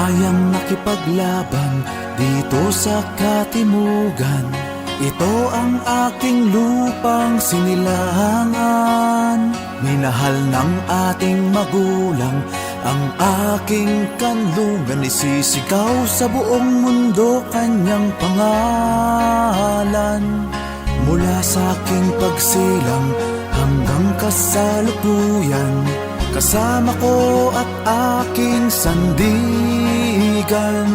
kayang nakipaglaban dito sa katimugan. Ito ang aking lupang sinilangan. Minahal ng ating magulang ang aking kanlungan. Isisigaw sa buong mundo kanyang pangalan. Mula sa aking pagsilang hanggang kasalukuyan, kasama ko at aking sandigan.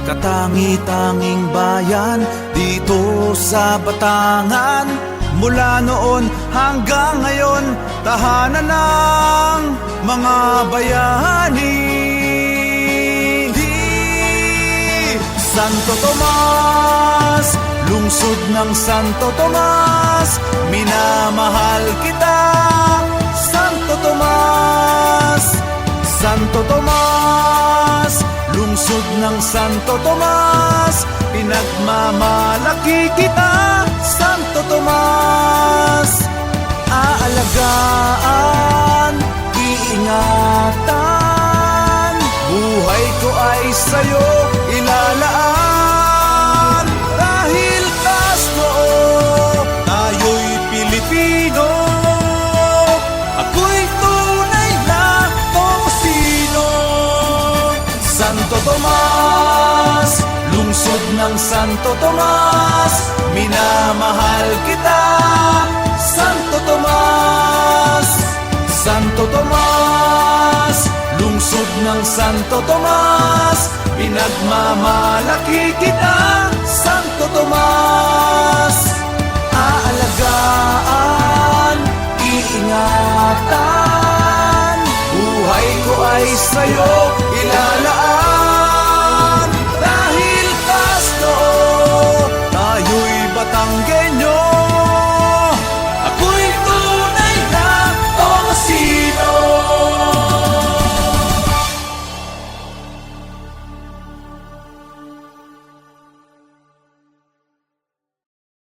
Katangi-tanging bayan dito sa Batangan. Mula noon hanggang ngayon, tahanan ng mga bayani. Santo Tomas, lungsod ng Santo Tomas, minamahal kita. Santo Tomas, Santo Tomas, lungsod ng Santo Tomas, pinagmamalaki kita. Santo Tomas, aalagaan, iingatan, buhay ko ay sa'yo ilalaan. Dahil Castro, tayo'y Pilipino, ako'y tunay na Tosino. Santo Tomas, lungsod ng Santo Tomas, minamahal kita. Santo Tomas, Santo Tomas, lungsod ng Santo Tomas, pinagmamalaki kita. Santo Tomas, aalagaan, iingatan, buhay ko ay sa'yo ilalaan.